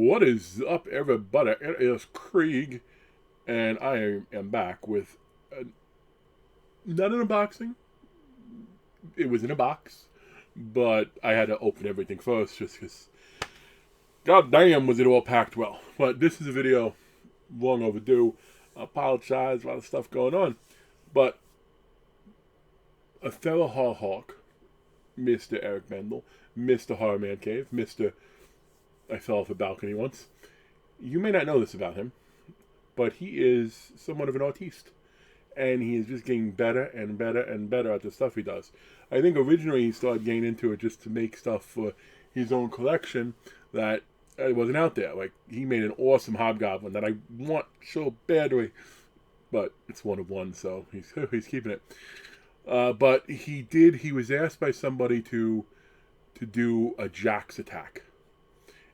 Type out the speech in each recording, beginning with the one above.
What is up, everybody? It is Krieg, and I am back with not an unboxing. It was in a box, but I had to open everything first just because, goddamn, was it all packed well. But this is a video long overdue. I apologize, a lot of stuff going on. But a fellow horror hawk, Mr. Eric Bindel, Mr. Horror Mancave, Mr. I fell off a balcony once. You may not know this about him, but he is somewhat of an artiste. And he is just getting better and better and better at the stuff he does. I think originally he started getting into it just to make stuff for his own collection that wasn't out there. Like, he made an awesome hobgoblin that I want so badly, but it's one of one, so he's keeping it. But he was asked by somebody to do a Jax attack.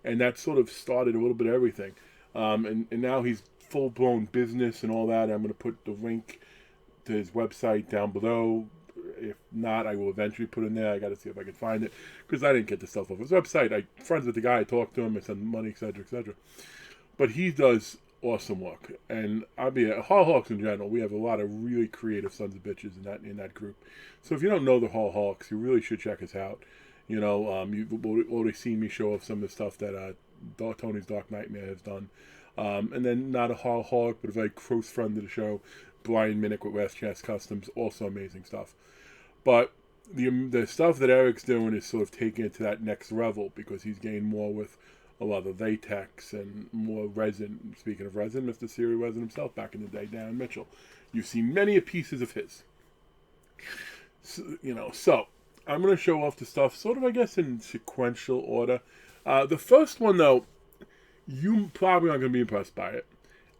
And that sort of started a little bit of everything. And now he's full-blown business and all that. I'm going to put the link to his website down below. If not, I will eventually put it in there. I got to see if I can find it, because I didn't get the stuff off his website. I'm friends with the guy. I talked to him. I sent him money, etc., etc. But he does awesome work. And I'll be at Horror Hawks in general. We have a lot of really creative sons of bitches in that group. So if you don't know the Horror Hawks, you really should check us out. You know, you've already seen me show off some of the stuff that Tony's Dark Nightmare has done. And then not a horror hawk, but a very close friend of the show, Brian Minnick with West Chest Customs, also amazing stuff. But the stuff that Eric's doing is sort of taking it to that next level, because he's getting more with a lot of latex and more resin. Speaking of resin, Mr. Serial Resin himself back in the day, Dan Mitchell. You've seen many pieces of his. So I'm going to show off the stuff sort of, I guess, in sequential order. The first one, though, you probably aren't going to be impressed by it.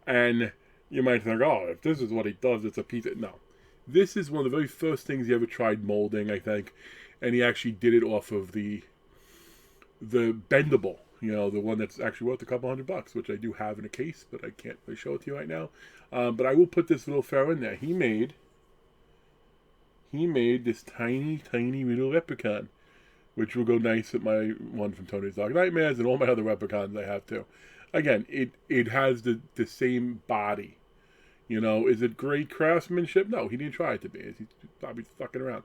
And you might think, oh, if this is what he does, it's a piece of... No. This is one of the very first things he ever tried molding, I think. And he actually did it off of the bendable. You know, the one that's actually worth a couple $100, which I do have in a case, but I can't really show it to you right now. But I will put this little fellow in there. He made this tiny, tiny little leprechaun, which will go nice with my one from Tony's Dark Nightmares and all my other replicons I have too. Again, it has the same body. You know, is it great craftsmanship? No, he didn't try it to be. He's probably fucking around.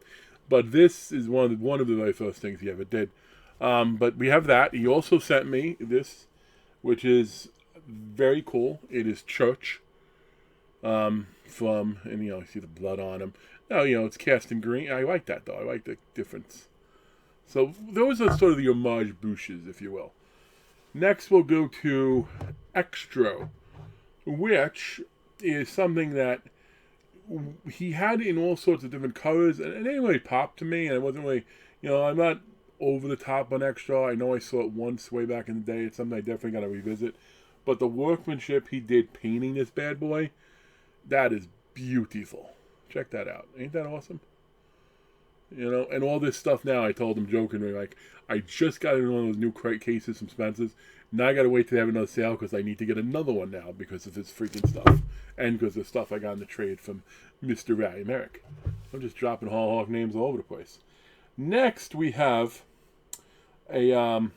But this is one of the very first things he ever did. But we have that. He also sent me this, which is very cool. It is Church. And you see the blood on him. Now, it's cast in green. I like that, though. I like the difference. So those are sort of the homage bouches, if you will. Next, we'll go to Extra, which is something that he had in all sorts of different colors, and it didn't really pop to me, and it wasn't really, I'm not over the top on Extra. I know I saw it once way back in the day. It's something I definitely got to revisit. But the workmanship he did painting this bad boy, that is beautiful. Check that out. Ain't that awesome? And all this stuff now, I told him jokingly, like, I just got in one of those new crate cases from Spencer's. Now I got to wait till they have another sale, because I need to get another one now because of this freaking stuff. And because of the stuff I got in the trade from Mr. Ray Merrick. I'm just dropping Horror Hawk names all over the place. Next, we have a, and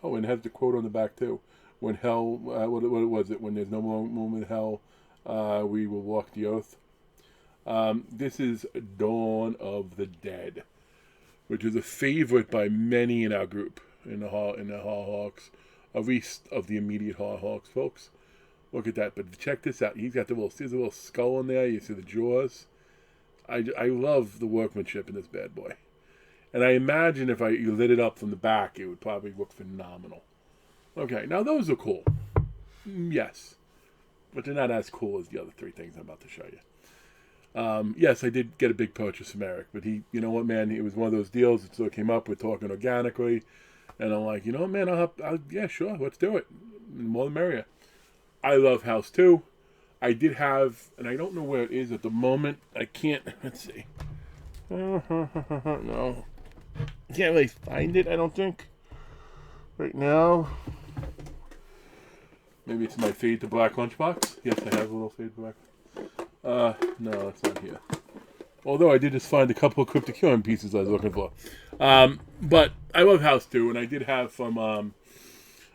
it has the quote on the back, too. When hell, what was it? When there's no more moment in hell, we will walk the earth. This is Dawn of the Dead, which is a favorite by many in our group, in the Horror Hawks, at least of the immediate Horror Hawks folks. Look at that, but check this out. He's got there's a little skull in there. You see the jaws. I love the workmanship in this bad boy. And I imagine if you lit it up from the back, it would probably look phenomenal. Okay, now those are cool. Yes. But they're not as cool as the other three things I'm about to show you. Yes, I did get a big purchase from Eric, but you know what, man, it was one of those deals that sort of came up with talking organically, and I'm like, man, yeah, sure, let's do it. More the merrier. I love House 2. I did have, and I don't know where it is at the moment. I can't, let's see. No. I can't really find it, I don't think. Right now. Maybe it's my Fade to Black lunchbox. Yes, I have a little Fade to Black. No, it's not here. Although I did just find a couple of Cryptic Human pieces I was looking for. But I love House 2, and I did have from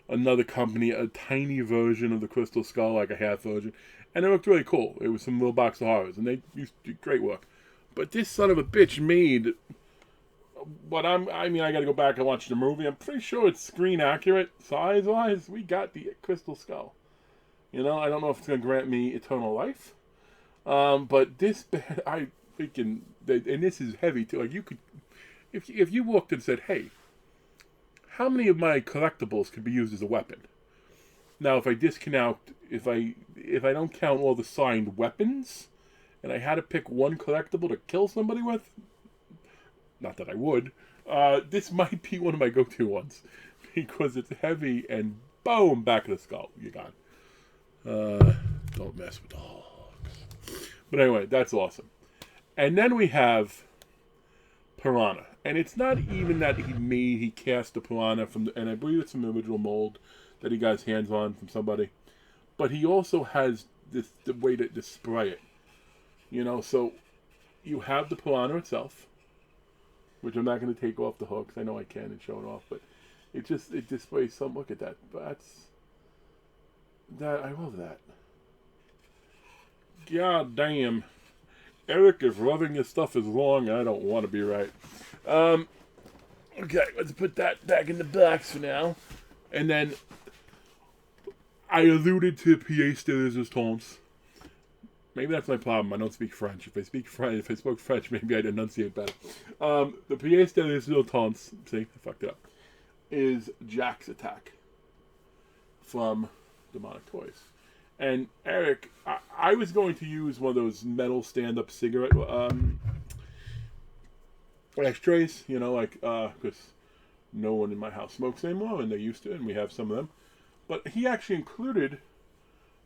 another company a tiny version of the Crystal Skull, like a half version, and it looked really cool. It was some little box of horrors, and they used to do great work. But this son of a bitch made what I mean, I got to go back and watch the movie. I'm pretty sure it's screen accurate, size wise. We got the Crystal Skull. You know, I don't know if it's gonna grant me eternal life. But this, I freaking, and this is heavy too. Like you could, if you walked and said, "Hey, how many of my collectibles could be used as a weapon?" Now, if I discount, if I don't count all the signed weapons, and I had to pick one collectible to kill somebody with, not that I would, this might be one of my go-to ones because it's heavy and boom, back of the skull, you got. Don't mess with dogs. But anyway, that's awesome. And then we have Piranha. And it's not even that he cast the Piranha from, and I believe it's an original mold that he got his hands on from somebody. But he also has the way to display it. You know, so you have the Piranha itself, which I'm not going to take off the hooks. I know I can and show it off, but it displays some, look at that. I love that. God damn. Eric is rubbing his stuff is wrong. I don't want to be right. Okay, let's put that back in the box for now. And then I alluded to pièce de résistance. Maybe that's my problem. I don't speak French. If I spoke French, maybe I'd enunciate better. The pièce de résistance, see, I fucked it up, is Jack's attack from Demonic Toys. And Eric, I was going to use one of those metal stand-up cigarette ashtrays, you know, like, because no one in my house smokes anymore, and they used to, and we have some of them. But he actually included,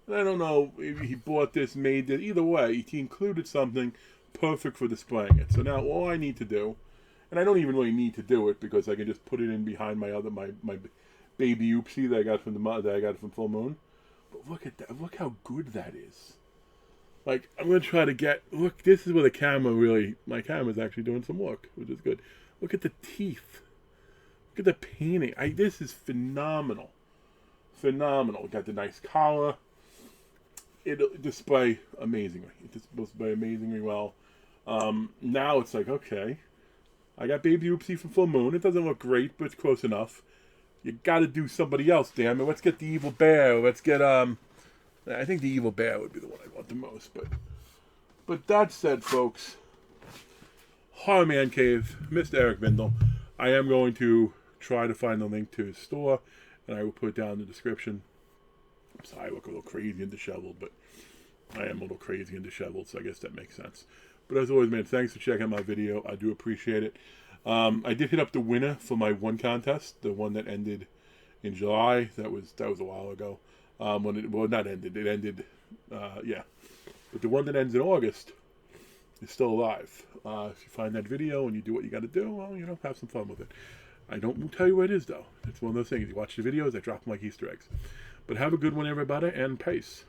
and I don't know if he bought this, made it, either way, he included something perfect for displaying it. So now all I need to do, and I don't even really need to do it because I can just put it in behind my baby oopsie that I got from Full Moon. But look at that! Look how good that is. Like, I'm gonna try to get. Look, this is where my camera's actually doing some work, which is good. Look at the teeth. Look at the painting. This is phenomenal. Phenomenal. Got the nice collar. It'll display amazingly. It display amazingly well. Now it's like, okay, I got Baby Oopsie from Full Moon. It doesn't look great, but it's close enough. You got to do somebody else, damn it. Let's get the Evil Bear. Let's get I think the Evil Bear would be the one I want the most. But that said, folks, Horror Mancave, Mr. Eric Bindel. I am going to try to find the link to his store, and I will put it down in the description. I'm sorry, I look a little crazy and disheveled, but I am a little crazy and disheveled, so I guess that makes sense. But as always, man, thanks for checking out my video. I do appreciate it. I did hit up the winner for my one contest, the one that ended in July. That was a while ago. Not ended. It ended, yeah. But the one that ends in August is still alive. If you find that video and you do what you got to do, well, you know, have some fun with it. I don't tell you where it is, though. It's one of those things. You watch the videos, I drop them like Easter eggs. But have a good one, everybody, and peace.